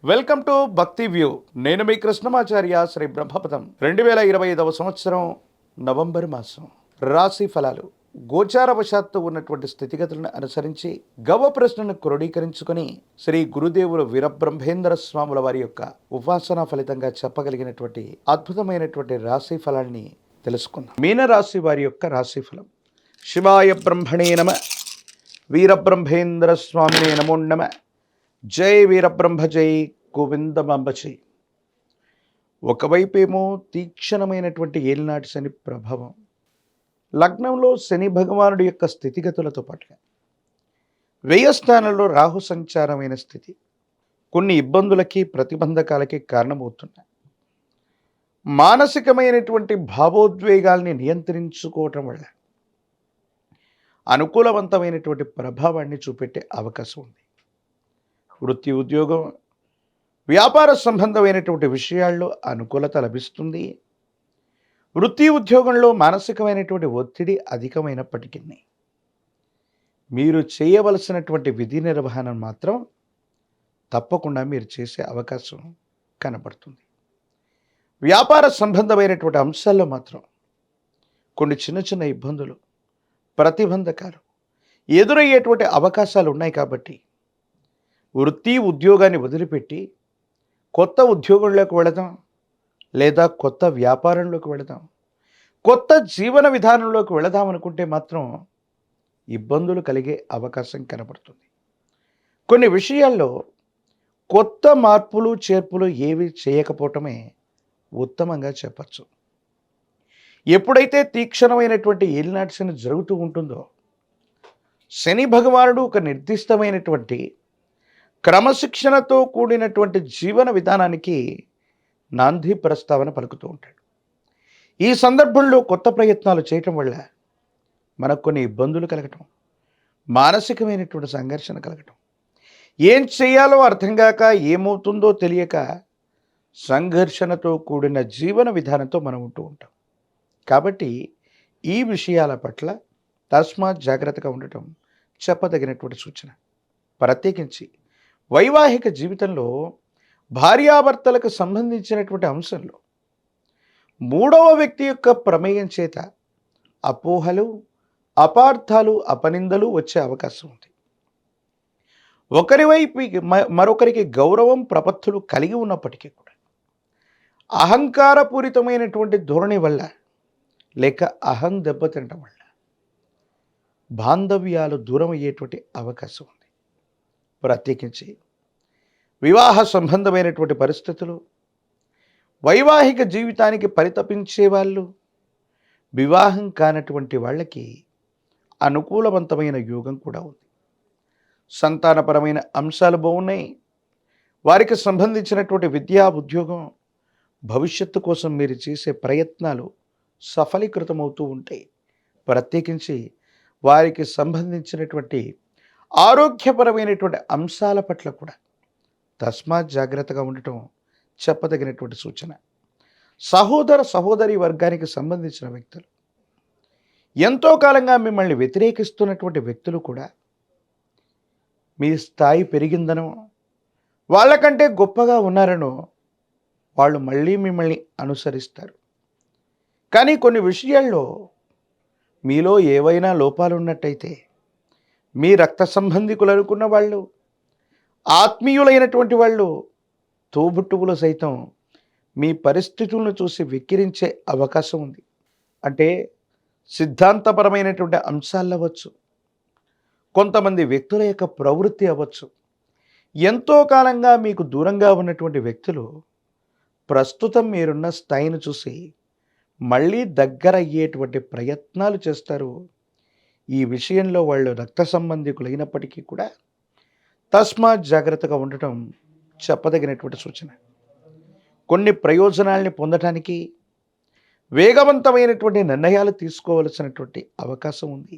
Welcome to భక్తి view. నేను మీ కృష్ణమాచార్య. శ్రీ బ్రహ్మపదం 2025 సంవత్సరం నవంబర్ మాసం రాశి ఫలాలు గోచారవశాత్తు ఉన్నటువంటి స్థితిగతులను అనుసరించి గవ ప్రశ్నను క్రోడీకరించుకొని శ్రీ గురుదేవులు వీరబ్రహ్మేంద్ర స్వాముల వారి యొక్క ఉపాసన ఫలితంగా చెప్పగలిగినటువంటి అద్భుతమైనటువంటి రాశి ఫలాన్ని తెలుసుకుందాం. మీనరాశి వారి యొక్క రాశి ఫలం. శివాయ బ్రహ్మణే నమ, వీరబ్రహ్మేంద్ర స్వామినే నమో నమ, జై వీరబ్రహ్మ జై గోవిందమాంబజై. ఒకవైపేమో తీక్షణమైనటువంటి ఏలినాటి శని ప్రభావం, లగ్నంలో శని భగవానుడి యొక్క స్థితిగతులతో పాటుగా వ్యయస్థానంలో రాహు సంచారమైన స్థితి కొన్ని ఇబ్బందులకి ప్రతిబంధకాలకి కారణమవుతున్నాయి. మానసికమైనటువంటి భావోద్వేగాల్ని నియంత్రించుకోవటం వల్ల అనుకూలవంతమైనటువంటి ప్రభావాన్ని చూపెట్టే అవకాశం ఉంది. వృత్తి, ఉద్యోగం, వ్యాపార సంబంధమైనటువంటి విషయాల్లో అనుకూలత లభిస్తుంది. వృత్తి, ఉద్యోగంలో మానసికమైనటువంటి ఒత్తిడి అధికమైనప్పటికీ మీరు చేయవలసినటువంటి విధి నిర్వహణ మాత్రం తప్పకుండా మీరు చేసే అవకాశం కనబడుతుంది. వ్యాపార సంబంధమైనటువంటి అంశాల్లో మాత్రం కొన్ని చిన్న చిన్న ఇబ్బందులు, ప్రతిబంధకాలు ఎదురయ్యేటువంటి అవకాశాలు ఉన్నాయి. కాబట్టి వృత్తి, ఉద్యోగాన్ని వదిలిపెట్టి కొత్త ఉద్యోగంలోకి వెళదాం, లేదా కొత్త వ్యాపారంలోకి వెళదాం, కొత్త జీవన విధానంలోకి వెళదాం అనుకుంటే మాత్రం ఇబ్బందులు కలిగే అవకాశం కనబడుతుంది. కొన్ని విషయాల్లో కొత్త మార్పులు చేర్పులు ఏవి చేయకపోవటమే ఉత్తమంగా చెప్పచ్చు. ఎప్పుడైతే తీక్షణమైనటువంటి ఏలినాటి శని జరుగుతూ ఉంటుందో, శని భగవానుడు ఒక నిర్దిష్టమైనటువంటి క్రమశిక్షణతో కూడినటువంటి జీవన విధానానికి నాంది ప్రస్తావన పలుకుతూ ఉంటాడు. ఈ సందర్భంలో కొత్త ప్రయత్నాలు చేయటం వల్ల మనకు కొన్ని ఇబ్బందులు కలగటం, మానసికమైనటువంటి సంఘర్షణ కలగటం, ఏం చేయాలో అర్థం కాక, ఏమవుతుందో తెలియక సంఘర్షణతో కూడిన జీవన విధానంతో మనం ఉంటూ ఉంటాం. కాబట్టి ఈ విషయాల పట్ల తస్మాత్ జాగ్రత్తగా ఉండటం చెప్పదగినటువంటి సూచన. ప్రత్యేకించి వైవాహిక జీవితంలో భార్యాభర్తలకు సంబంధించినటువంటి అంశంలో మూడవ వ్యక్తి యొక్క ప్రమేయం చేత అపోహలు, అపార్థాలు, అపనిందలు వచ్చే అవకాశం ఉంది. ఒకరి వైపు మరొకరికి గౌరవం, ప్రపత్తులు కలిగి ఉన్నప్పటికీ కూడా అహంకారపూరితమైనటువంటి ధోరణి వల్ల, లేక అహం దెబ్బతినడం వల్ల బాంధవ్యాలు దూరం అయ్యేటువంటి అవకాశం ఉంది. ప్రత్యేకించి వివాహ సంబంధమైనటువంటి పరిస్థితులు, వైవాహిక జీవితానికి పరితపించే వాళ్ళు, వివాహం కానటువంటి వాళ్ళకి అనుకూలవంతమైన యోగం కూడా ఉంది. సంతానపరమైన అంశాలు బాగున్నాయి. వారికి సంబంధించినటువంటి విద్యా, ఉద్యోగం, భవిష్యత్తు కోసం మీరు చేసే ప్రయత్నాలు సఫలీకృతమవుతూ ఉంటాయి. ప్రత్యేకించి వారికి సంబంధించినటువంటి ఆరోగ్యపరమైనటువంటి అంశాల పట్ల కూడా తస్మాత్ జాగ్రత్తగా ఉండటం చెప్పదగినటువంటి సూచన. సహోదర సహోదరి వర్గానికి సంబంధించిన వ్యక్తులు, ఎంతో కాలంగా మిమ్మల్ని వ్యతిరేకిస్తున్నటువంటి వ్యక్తులు కూడా మీ స్థాయి పెరిగిందనో, వాళ్ళకంటే గొప్పగా ఉన్నారనో వాళ్ళు మళ్ళీ మిమ్మల్ని అనుసరిస్తారు. కానీ కొన్ని విషయాల్లో మీలో ఏవైనా లోపాలు ఉన్నట్టయితే మీ రక్త సంబంధికులు అనుకున్న వాళ్ళు, ఆత్మీయులైనటువంటి వాళ్ళు, తోబుట్టువులు సైతం మీ పరిస్థితులను చూసి వెక్కిరించే అవకాశం ఉంది. అంటే సిద్ధాంతపరమైనటువంటి అంశాలు అవ్వచ్చు, కొంతమంది వ్యక్తుల యొక్క ప్రవృత్తి అవ్వచ్చు. ఎంతో కాలంగా మీకు దూరంగా ఉన్నటువంటి వ్యక్తులు ప్రస్తుతం మీరున్న స్థాయిని చూసి మళ్ళీ దగ్గర అయ్యేటువంటి ప్రయత్నాలు చేస్తారు. ఈ విషయంలో వాళ్ళు రక్త సంబంధికులైనప్పటికీ కూడా తస్మాత్ జాగ్రత్తగా ఉండటం చెప్పదగినటువంటి సూచన. కొన్ని ప్రయోజనాల్ని పొందటానికి వేగవంతమైనటువంటి నిర్ణయాలు తీసుకోవలసినటువంటి అవకాశం ఉంది.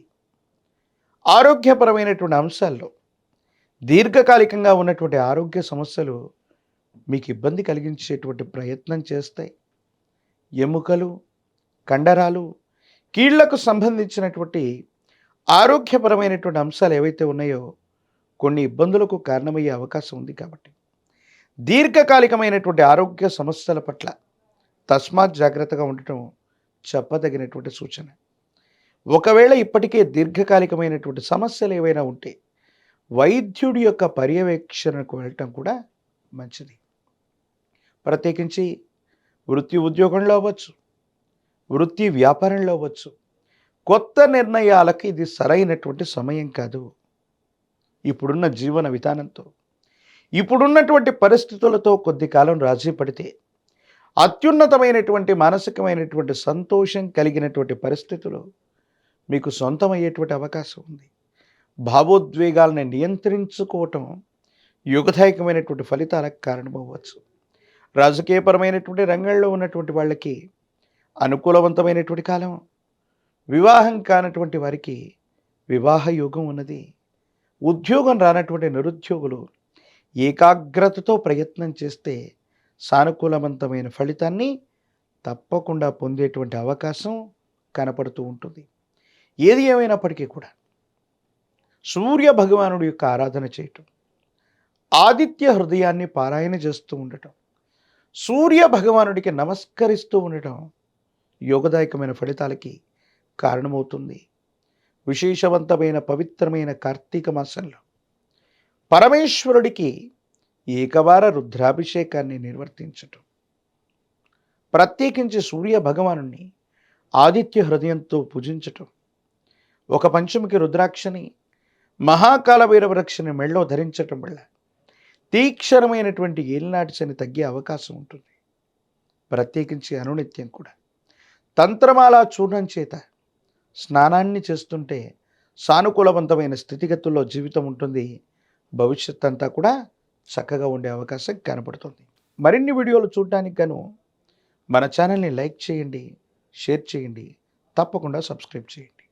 ఆరోగ్యపరమైనటువంటి అంశాల్లో దీర్ఘకాలికంగా ఉన్నటువంటి ఆరోగ్య సమస్యలు మీకు ఇబ్బంది కలిగించేటువంటి ప్రయత్నం చేస్తాయి. ఎముకలు, కండరాలు, కీళ్లకు సంబంధించినటువంటి ఆరోగ్యపరమైనటువంటి అంశాలు ఏవైతే ఉన్నాయో కొన్ని ఇబ్బందులకు కారణమయ్యే అవకాశం ఉంది. కాబట్టి దీర్ఘకాలికమైనటువంటి ఆరోగ్య సమస్యల పట్ల తస్మాత్ జాగ్రత్తగా ఉండటం చెప్పదగినటువంటి సూచన. ఒకవేళ ఇప్పటికే దీర్ఘకాలికమైనటువంటి సమస్యలు ఏవైనా ఉంటే వైద్యుడి యొక్క పర్యవేక్షణకు వెళ్ళటం కూడా మంచిది. ప్రత్యేకించి వృత్తి ఉద్యోగంలో అవ్వచ్చు, వృత్తి వ్యాపారంలో అవ్వచ్చు, కొత్త నిర్ణయాలకు ఇది సరైనటువంటి సమయం కాదు. ఇప్పుడున్న జీవన విధానంతో, ఇప్పుడున్నటువంటి పరిస్థితులతో కొద్ది కాలం రాజీ పడితే అత్యున్నతమైనటువంటి మానసికమైనటువంటి సంతోషం కలిగినటువంటి పరిస్థితులు మీకు సొంతమయ్యేటువంటి అవకాశం ఉంది. భావోద్వేగాలను నియంత్రించుకోవటం యుగదాయకమైనటువంటి ఫలితాలకు కారణమవ్వచ్చు. రాజకీయపరమైనటువంటి రంగంలో ఉన్నటువంటి వాళ్ళకి అనుకూలవంతమైనటువంటి కాలం, వివాహం కానటువంటి వారికి వివాహ యోగం ఉన్నది. ఉద్యోగం రానటువంటి నిరుద్యోగులు ఏకాగ్రతతో ప్రయత్నం చేస్తే సానుకూలవంతమైన ఫలితాన్ని తప్పకుండా పొందేటువంటి అవకాశం కనపడుతూ ఉంటుంది. ఏది ఏమైనప్పటికీ కూడా సూర్య భగవానుడి యొక్క ఆరాధన చేయటం, ఆదిత్య హృదయాన్ని పారాయణ చేస్తూ ఉండటం, సూర్య భగవానుడికి నమస్కరిస్తూ ఉండటం యోగదాయకమైన ఫలితాలకి కారణమవుతుంది. విశేషవంతమైన పవిత్రమైన కార్తీక మాసంలో పరమేశ్వరుడికి ఏకవార రుద్రాభిషేకాన్ని నిర్వర్తించటం, ప్రత్యేకించి సూర్య భగవానుడిని ఆదిత్య హృదయంతో పూజించటం, ఒక పంచముఖి రుద్రాక్షని మహాకాల వీరవృక్షని మెళ్ళో ధరించటం వల్ల తీక్షణమైనటువంటి ఏలినాటి శని తగ్గే అవకాశం ఉంటుంది. ప్రత్యేకించి అనునిత్యం కూడా తంత్రమాల చూర్ణం చేత స్నానాన్ని చేస్తుంటే సానుకూలవంతమైన స్థితిగతుల్లో జీవితం ఉంటుంది. భవిష్యత్ అంతా కూడా చక్కగా ఉండే అవకాశం కనపడుతుంది. మరిన్ని వీడియోలు చూడటానికి గాను మన ఛానల్ని లైక్ చేయండి, షేర్ చేయండి, తప్పకుండా సబ్స్క్రైబ్ చేయండి.